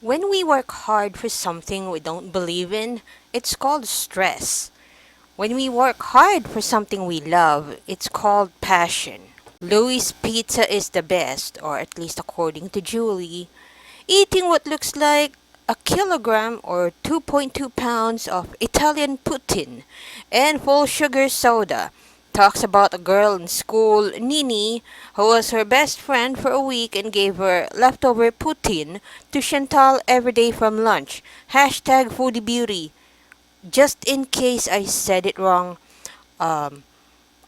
When we work hard for something we don't believe in, it's called stress. When we work hard for something we love, it's called passion. Louis' Pizza is the best, or at least according to Julie. Eating what looks like a kilogram or 2.2 pounds of Italian poutine and full sugar soda. Talks about a girl in school, Nini, who was her best friend for a week and gave her leftover poutine to Chantal every day from lunch. Hashtag Foodie Beauty. Just in case I said it wrong, um,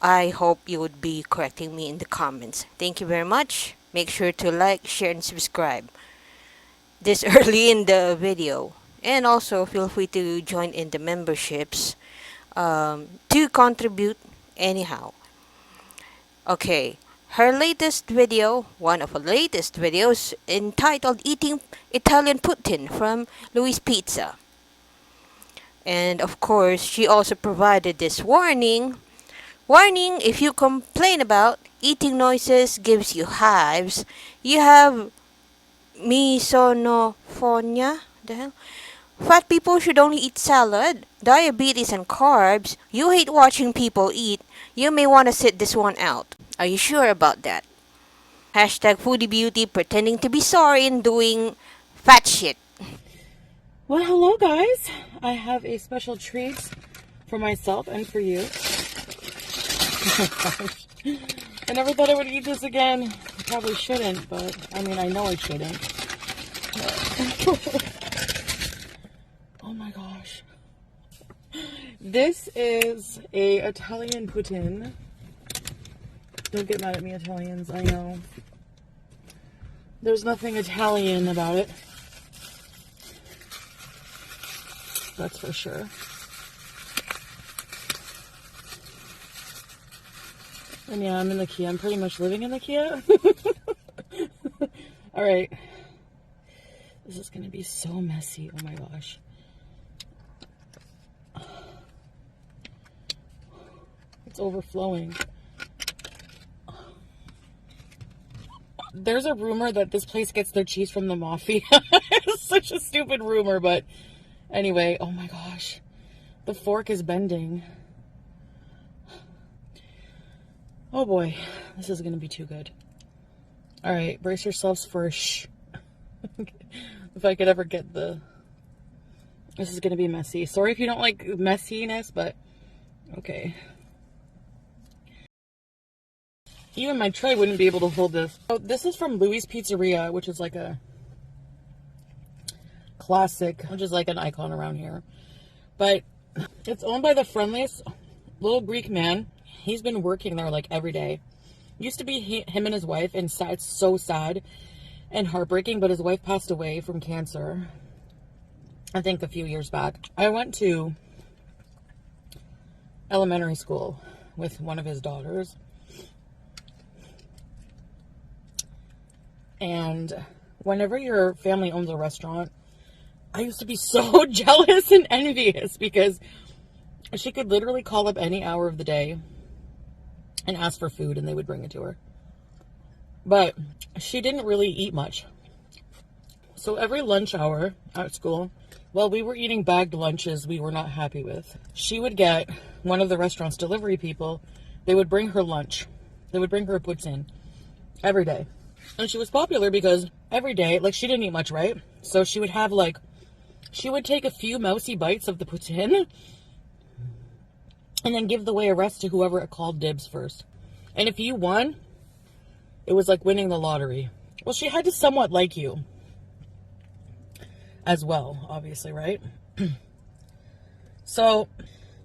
I hope you would be correcting me in the comments. Thank you very much. Make sure to like, share, and subscribe this early in the video. And also feel free to join in the memberships to contribute anyhow. Okay, her latest video, one of her latest videos, entitled Eating Italian Poutine from Louis Pizza. And of course, she also provided this warning. Warning, if you complain about eating noises gives you hives, you have misophonia. The hell? Fat people should only eat salad, diabetes and carbs. You hate watching people eat. You may want to sit this one out. Are you sure about that? Hashtag Foodie Beauty pretending to be sorry and doing fat shit. Well, hello guys. I have a special treat for myself and for you. Oh my gosh. I never thought I would eat this again. I probably shouldn't, but I mean, I know I shouldn't. Oh my gosh. This is a Italian poutine. Don't get mad at me, Italians. I know. There's nothing Italian about it. That's for sure. And yeah, I'm in the Kia. I'm pretty much living in the Kia. Alright. This is going to be so messy. Oh my gosh. It's overflowing. There's a rumor that this place gets their cheese from the mafia. It's such a stupid rumor, but anyway, oh my gosh. The fork is bending. Oh boy, this is going to be too good. Alright, brace yourselves for a shh. If I could ever get the... This is going to be messy. Sorry if you don't like messiness, but okay. Even my tray wouldn't be able to hold this. So this is from Louis Pizzeria, which is like a classic, which is like an icon around here. But it's owned by the friendliest little Greek man. He's been working there like every day. Used to be him and his wife, and it's so sad and heartbreaking, but his wife passed away from cancer, I think a few years back. I went to elementary school with one of his daughters. And whenever your family owns a restaurant, I used to be so jealous and envious because she could literally call up any hour of the day and ask for food and they would bring it to her. But she didn't really eat much. So every lunch hour at school, while we were eating bagged lunches we were not happy with, she would get one of the restaurant's delivery people. They would bring her lunch. They would bring her a poutine every day. And she was popular because every day, like, she didn't eat much, right? So she would have, like, she would take a few mousy bites of the poutine and then give the rest to whoever called dibs first. And if you won, it was like winning the lottery. Well, she had to somewhat like you as well, obviously, right? So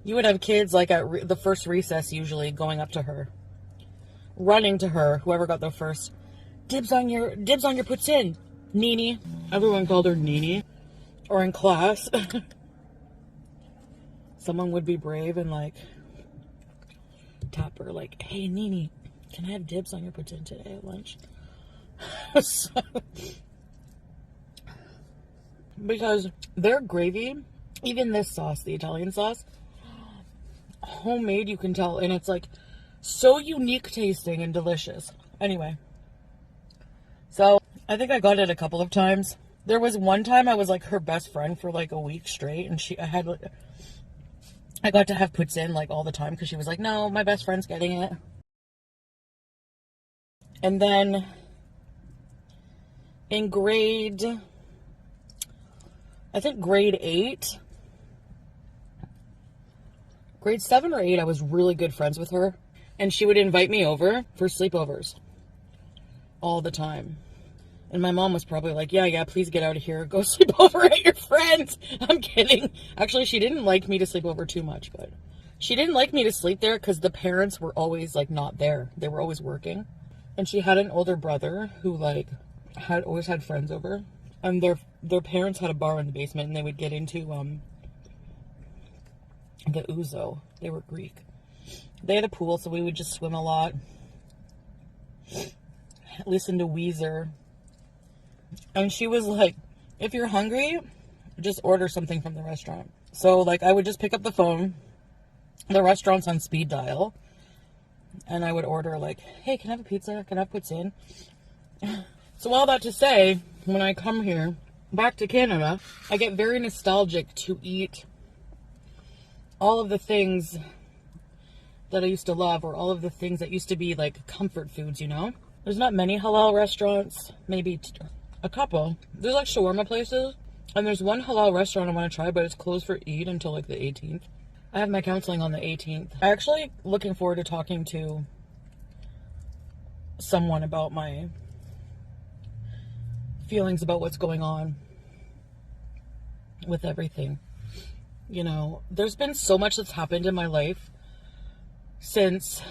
you would have kids, like, at the first recess usually going up to her, running to her, whoever got there first. Dibs on your poutine, Nini. Everyone called her Nini. Or in class, someone would be brave and like tap her, like, "Hey Nini, can I have dibs on your poutine today at lunch?" So, because their gravy, even this sauce, the Italian sauce, homemade, you can tell, and it's like so unique tasting and delicious. Anyway. So, I think I got it a couple of times. There was one time I was like her best friend for like a week straight, and I got to have puts in like all the time because she was like, no, my best friend's getting it. And then in grade 7 or 8, I was really good friends with her. And she would invite me over for sleepovers all the time. And my mom was probably like, yeah, please get out of here. Go sleep over at your friends. I'm kidding. Actually, she didn't like me to sleep over too much, but she didn't like me to sleep there because the parents were always like not there. They were always working. And she had an older brother who like always had friends over. And their parents had a bar in the basement, and they would get into the ouzo. They were Greek. They had a pool, so we would just swim a lot. Listen to Weezer. And she was like, if you're hungry, just order something from the restaurant. So like I would just pick up the phone. The restaurant's on speed dial. And I would order like, hey, can I have a pizza? Can I have puts in? So all that to say, when I come here, back to Canada, I get very nostalgic to eat all of the things that I used to love, or all of the things that used to be like comfort foods, you know? There's not many halal restaurants, maybe a couple. There's like shawarma places, and there's one halal restaurant I want to try, but it's closed for Eid until like the 18th. I have my counseling on the 18th. I'm actually looking forward to talking to someone about my feelings about what's going on with everything. You know, there's been so much that's happened in my life since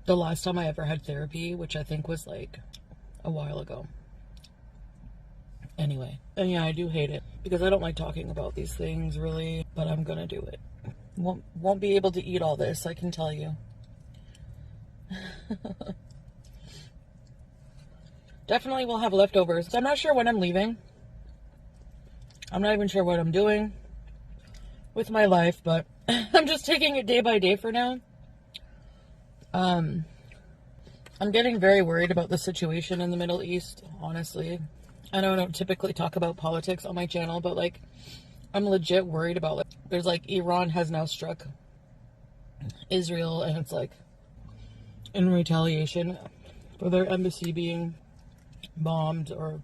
the last time I ever had therapy, which I think was like a while ago. Anyway, and yeah, I do hate it because I don't like talking about these things really, but I'm gonna do it. Won't be able to eat all this, I can tell you. Definitely will have leftovers. I'm not sure when I'm leaving. I'm not even sure what I'm doing with my life, but I'm just taking it day by day for now. I'm getting very worried about the situation in the Middle East, honestly. I know I don't typically talk about politics on my channel, but like, I'm legit worried about like, there's like Iran has now struck Israel, and it's like in retaliation for their embassy being bombed, or,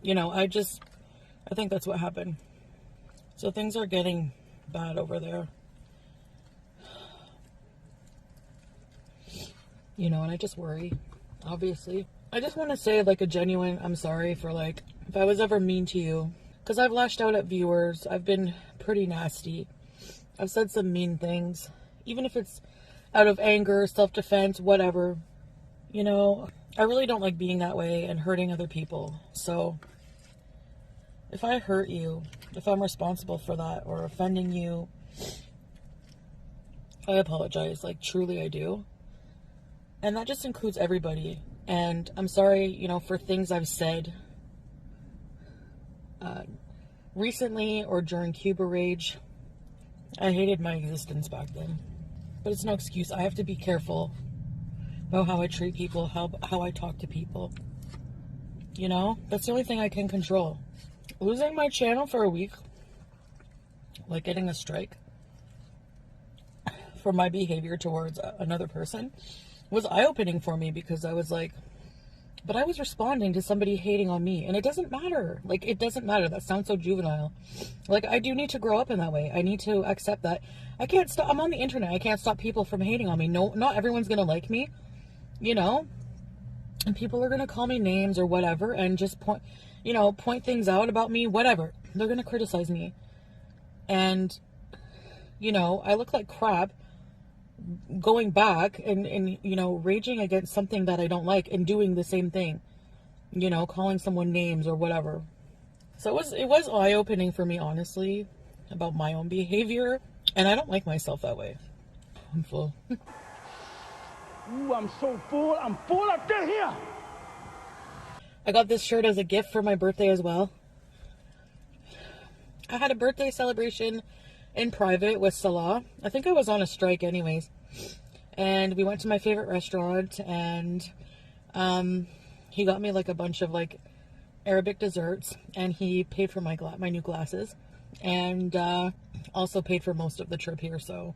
you know, I think that's what happened. So things are getting bad over there. You know, and I just worry, obviously. I just want to say like a genuine, I'm sorry for like, if I was ever mean to you, because I've lashed out at viewers. I've been pretty nasty. I've said some mean things, even if it's out of anger, self-defense, whatever. You know, I really don't like being that way and hurting other people. So if I hurt you, if I'm responsible for that or offending you, I apologize. Like, truly I do. And that just includes everybody. And I'm sorry, you know, for things I've said recently or during Cuba Rage. I hated my existence back then. But it's no excuse. I have to be careful about how I treat people, how I talk to people. You know, that's the only thing I can control. Losing my channel for a week, like getting a strike for my behavior towards another person, was eye-opening for me, because I was like, but I was responding to somebody hating on me, and it doesn't matter. Like, it doesn't matter. That sounds so juvenile. Like, I do need to grow up in that way. I need to accept that. I can't stop. I'm on the internet. I can't stop people from hating on me. No, not everyone's going to like me, you know? And people are going to call me names or whatever, and just point things out about me, whatever. They're going to criticize me. And, you know, I look like crap going back and you know, raging against something that I don't like and doing the same thing, you know, calling someone names or whatever. So it was eye-opening for me, honestly, about my own behavior, and I don't like myself that way. I'm full. Ooh, I'm so full. I'm full up to here. I got this shirt as a gift for my birthday as well. I had a birthday celebration in private with Salah. I think I was on a strike anyways. And we went to my favorite restaurant, and he got me like a bunch of like Arabic desserts, and he paid for my new glasses, and also paid for most of the trip here. So,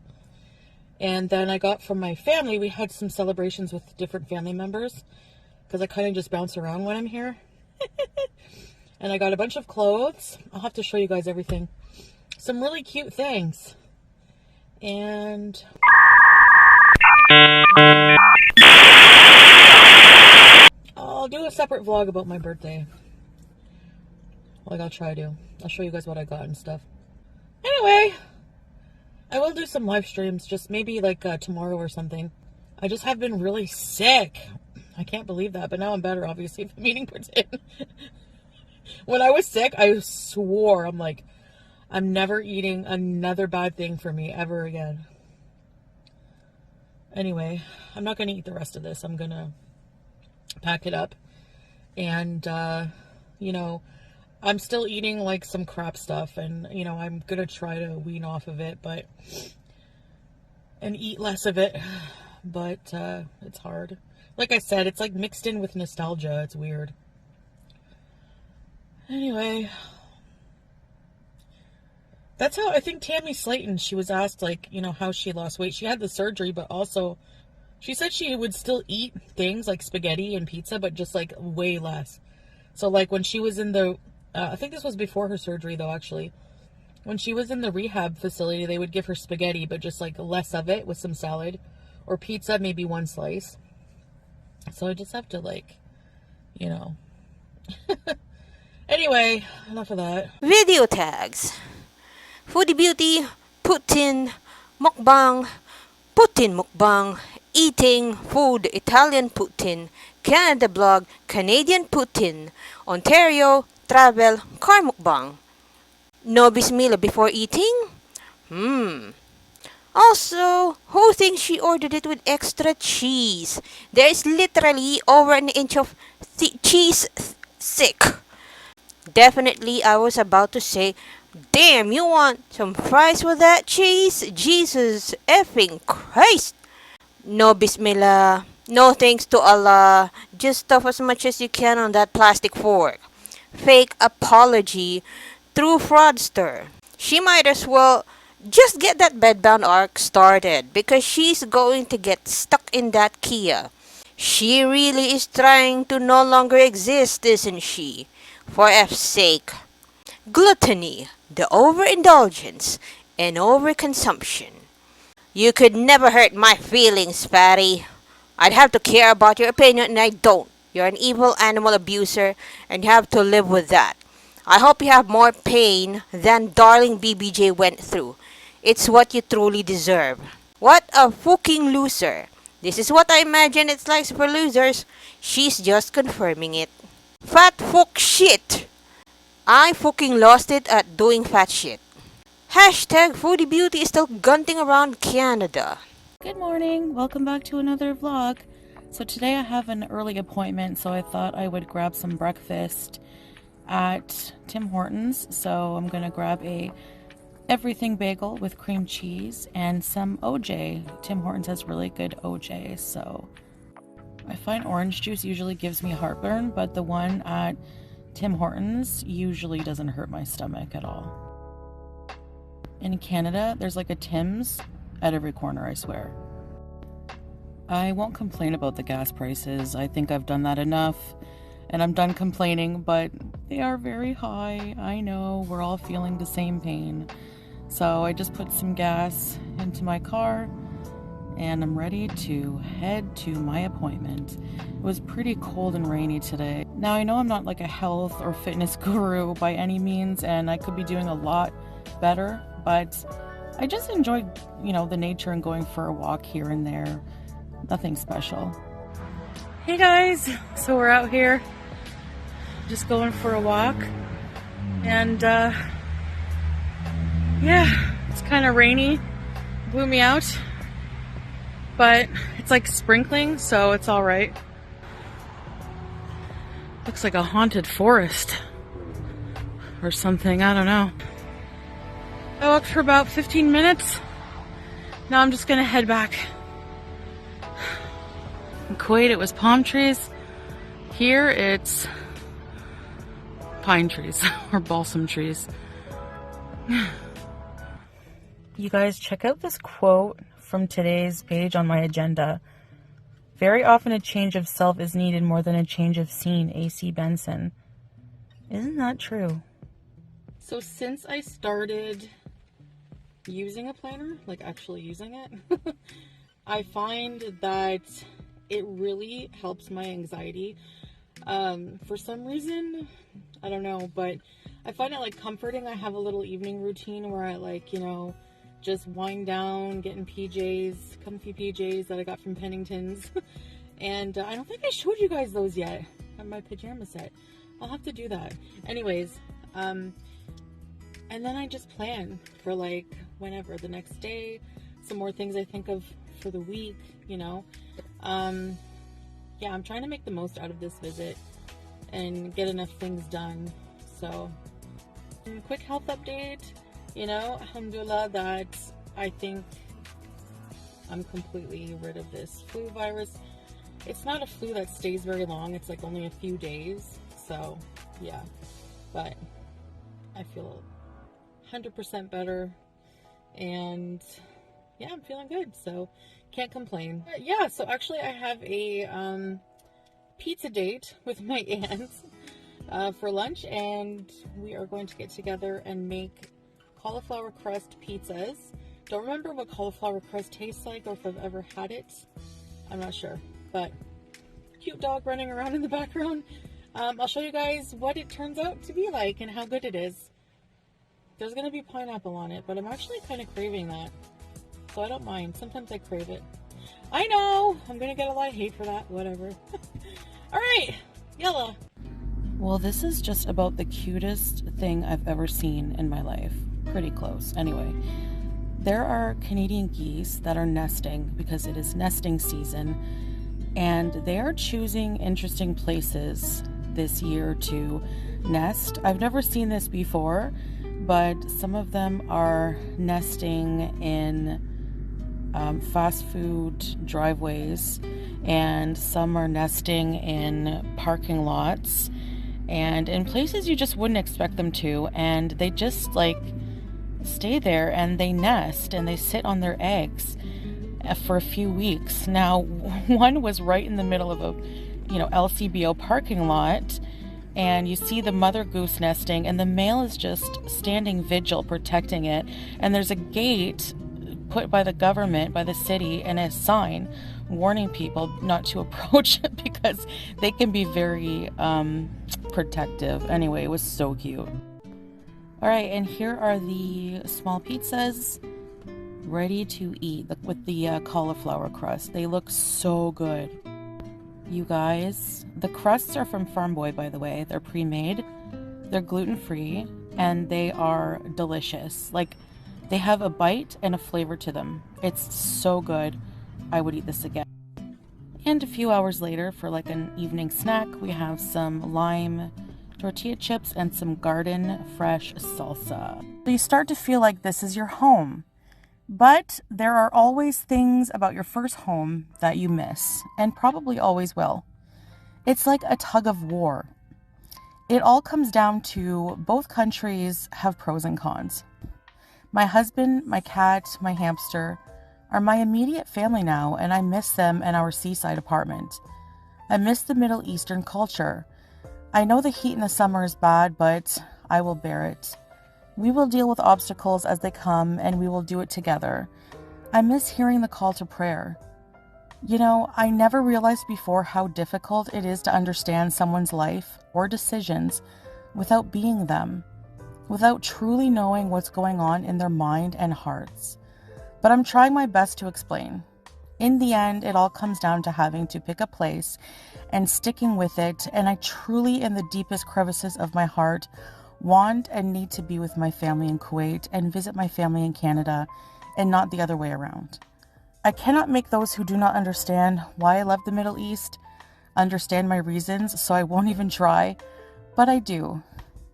and then I got from my family, we had some celebrations with different family members, because I kind of just bounce around when I'm here. And I got a bunch of clothes. I'll have to show you guys everything. Some really cute things. And I'll do a separate vlog about my birthday. Like, I'll try to. I'll show you guys what I got and stuff. Anyway, I will do some live streams, just maybe like tomorrow or something. I just have been really sick. I can't believe that, but now I'm better, obviously, if the meeting puts in. When I was sick, I swore, I'm like, I'm never eating another bad thing for me ever again. Anyway, I'm not going to eat the rest of this. I'm going to pack it up. And, you know, I'm still eating like some crap stuff. And, you know, I'm going to try to wean off of it, and eat less of it. But it's hard. Like I said, it's like mixed in with nostalgia. It's weird. Anyway, that's how I think Tammy Slayton, she was asked, like, you know, how she lost weight. She had the surgery, but also she said she would still eat things like spaghetti and pizza, but just like way less. So like when she was in the, I think this was before her surgery though, actually. When she was in the rehab facility, they would give her spaghetti, but just like less of it with some salad, or pizza, maybe one slice. So I just have to, like, you know. Anyway, enough of that. Video tags. Foodie Beauty, Putin, mukbang, Putin mukbang, eating, food, Italian Putin, Canada blog, Canadian Putin, Ontario, travel, car mukbang. No bismillah before eating? Also, who thinks she ordered it with extra cheese? There is literally over an inch of cheese thick. Definitely, I was about to say, damn, you want some fries with that cheese? Jesus effing Christ! No bismillah, no thanks to Allah, just stuff as much as you can on that plastic fork. Fake apology, true fraudster. She might as well just get that bedbound arc started, because she's going to get stuck in that Kia. She really is trying to no longer exist, isn't she? For F's sake. Gluttony, the overindulgence, and overconsumption. You could never hurt my feelings, fatty. I'd have to care about your opinion, and I don't. You're an evil animal abuser, and you have to live with that. I hope you have more pain than darling BBJ went through. It's what you truly deserve. What a fucking loser. This is what I imagine it's like for losers. She's just confirming it. Fat fuck shit. I fucking lost it at doing fat shit. Hashtag Foodie Beauty is still gunting around Canada. Good morning, welcome back to another vlog. So today I have an early appointment, so I thought I would grab some breakfast at Tim Hortons. So I'm gonna grab a everything bagel with cream cheese and some OJ. Tim Hortons has really good OJ, so I find orange juice usually gives me heartburn, but the one at Tim Hortons usually doesn't hurt my stomach at all. In Canada, there's like a Tim's at every corner, I swear. I won't complain about the gas prices. I think I've done that enough, and I'm done complaining, but they are very high. I know, we're all feeling the same pain. So I just put some gas into my car, and I'm ready to head to my appointment. It was pretty cold and rainy today. Now, I know I'm not like a health or fitness guru by any means, and I could be doing a lot better, but I just enjoy, you know, the nature and going for a walk here and there. Nothing special. Hey guys, so we're out here just going for a walk, and yeah, it's kind of rainy, blew me out, but it's like sprinkling, so it's all right. Looks like a haunted forest or something, I don't know. I walked for about 15 minutes. Now I'm just gonna head back. In Kuwait, it was palm trees. Here, it's pine trees or balsam trees. You guys, check out this quote from today's page on my agenda. Very often a change of self is needed more than a change of scene. A.C. Benson. Isn't that true? So since I started using a planner, like actually using it, I find that it really helps my anxiety. For some reason, I don't know, but I find it like comforting. I have a little evening routine where I like, you know, just wind down, getting PJs, comfy PJs that I got from Pennington's. And I don't think I showed you guys those yet on my pajama set. I'll have to do that. Anyways, and then I just plan for like whenever, the next day, some more things I think of for the week, you know. Yeah, I'm trying to make the most out of this visit and get enough things done. So, quick health update, you know, alhamdulillah, that I think I'm completely rid of this flu virus. It's not a flu that stays very long, it's like only a few days. So, yeah, but I feel 100% better, and yeah, I'm feeling good, so can't complain. Yeah, so actually I have a pizza date with my aunts for lunch, and we are going to get together and make cauliflower crust pizzas. Don't remember what cauliflower crust tastes like or if I've ever had it. I'm not sure, but cute dog running around in the background. I'll show you guys what it turns out to be like and how good it is. There's going to be pineapple on it, but I'm actually kind of craving that. So I don't mind. Sometimes I crave it. I know! I'm going to get a lot of hate for that. Whatever. Alright. Yalla. Well, this is just about the cutest thing I've ever seen in my life. Pretty close. Anyway, there are Canadian geese that are nesting because it is nesting season. And they are choosing interesting places this year to nest. I've never seen this before, but some of them are nesting in fast food driveways, and some are nesting in parking lots and in places you just wouldn't expect them to, and they just like stay there and they nest and they sit on their eggs for a few weeks. Now, one was right in the middle of a, you know, LCBO parking lot, and you see the mother goose nesting, and the male is just standing vigil protecting it. And there's a gate put by the government, by the city, and a sign warning people not to approach it because they can be very protective. Anyway, it was so cute. All right, and here are the small pizzas ready to eat with the cauliflower crust. They look so good. You guys, the crusts are from Farm Boy, by the way. They're pre-made, they're gluten-free, and they are delicious. Like, they have a bite and a flavor to them. It's so good. I would eat this again. And a few hours later, for like an evening snack, we have some lime tortilla chips and some garden fresh salsa. So you start to feel like this is your home. But there are always things about your first home that you miss, and probably always will. It's like a tug of war. It all comes down to both countries have pros and cons. My husband, my cat, my hamster are my immediate family now, and I miss them and our seaside apartment. I miss the Middle Eastern culture. I know the heat in the summer is bad, but I will bear it. We will deal with obstacles as they come, and we will do it together. I miss hearing the call to prayer. You know, I never realized before how difficult it is to understand someone's life or decisions without being them, without truly knowing what's going on in their mind and hearts. But I'm trying my best to explain. In the end, it all comes down to having to pick a place and sticking with it, and I truly, in the deepest crevices of my heart, want and need to be with my family in Kuwait and visit my family in Canada, and not the other way around. I cannot make those who do not understand why I love the Middle East understand my reasons, so I won't even try, but I do.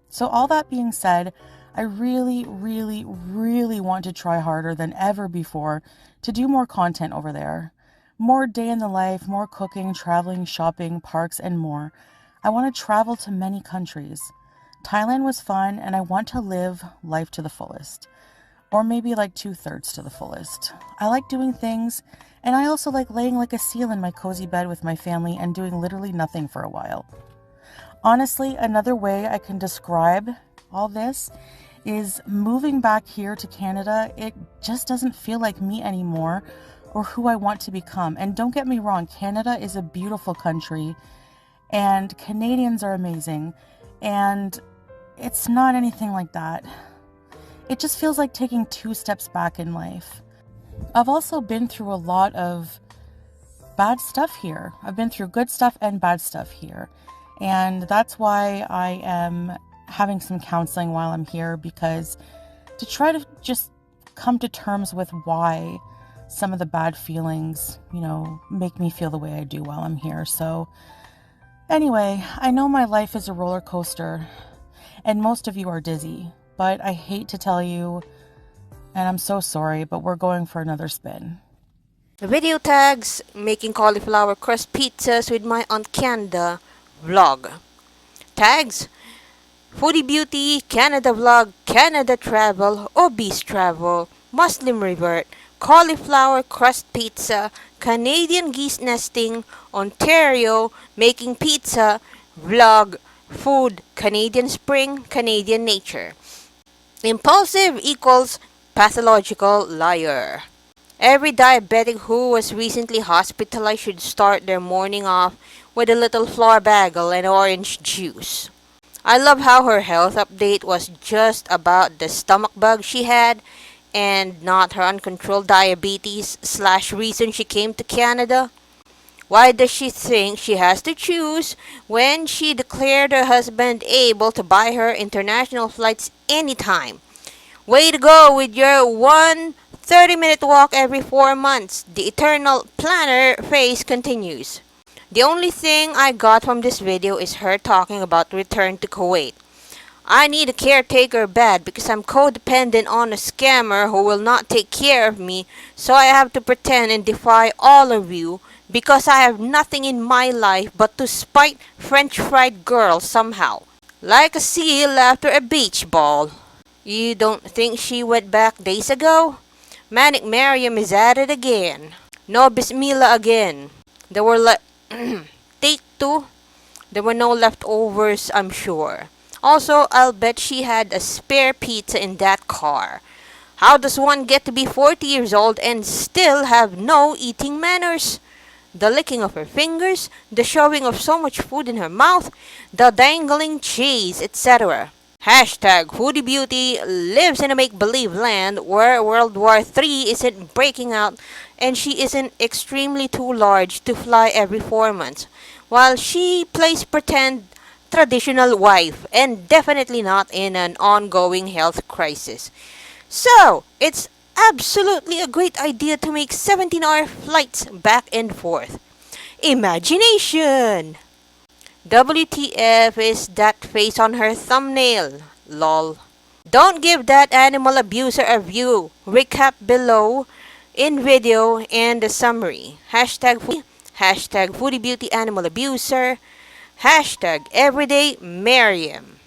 So all that being said, I really, really, really want to try harder than ever before to do more content over there. More day in the life, more cooking, traveling, shopping, parks, and more. I want to travel to many countries. Thailand was fun, and I want to live life to the fullest. Or maybe like 2/3 to the fullest. I like doing things, and I also like laying like a seal in my cozy bed with my family and doing literally nothing for a while. Honestly, another way I can describe all this is moving back here to Canada. It just doesn't feel like me anymore or who I want to become. And don't get me wrong, Canada is a beautiful country and Canadians are amazing. And it's not anything like that. It just feels like taking 2 steps back in life. I've also been through a lot of bad stuff here. I've been through good stuff and bad stuff here. And that's why I am having some counseling while I'm here, because to try to just come to terms with why some of the bad feelings, make me feel the way I do while I'm here. So anyway, I know my life is a roller coaster and most of you are dizzy, but I hate to tell you, and I'm so sorry, but we're going for another spin. The video tags making cauliflower crust pizzas with my Aunt Canada vlog. Tags Foodie Beauty, Canada vlog, Canada travel, obese travel, Muslim revert, cauliflower crust pizza, Canadian geese nesting, Ontario making pizza, vlog, food, Canadian spring, Canadian nature. Impulsive equals pathological liar. Every diabetic who was recently hospitalized should start their morning off with a little flour bagel and orange juice. I love how her health update was just about the stomach bug she had and not her uncontrolled diabetes / reason she came to Canada. Why does she think she has to choose when she declared her husband able to buy her international flights anytime? Way to go with your 30-minute walk every 4 months. The eternal planner phase continues. The only thing I got from this video is her talking about return to Kuwait. I need a caretaker bad because I'm codependent on a scammer who will not take care of me, so I have to pretend and defy all of you because I have nothing in my life but to spite French fried girls somehow. Like a seal after a beach ball. You don't think she went back days ago? Manic Mariam is at it again. No Bismillah again. There were take 2. There were no leftovers, I'm sure. Also, I'll bet she had a spare pizza in that car. How does one get to be 40 years old and still have no eating manners? The licking of her fingers, the shoving of so much food in her mouth, the dangling cheese, etc. Hashtag Foodie Beauty lives in a make-believe land where World War III isn't breaking out and she isn't extremely too large to fly every 4 months, while she plays pretend traditional wife and definitely not in an ongoing health crisis. So, it's absolutely a great idea to make 17-hour flights back and forth. Imagination! WTF is that face on her thumbnail? Lol. Don't give that animal abuser a view. Recap below in video and the summary. Hashtag Foodie Beauty Animal Abuser. Hashtag Everyday Mariam.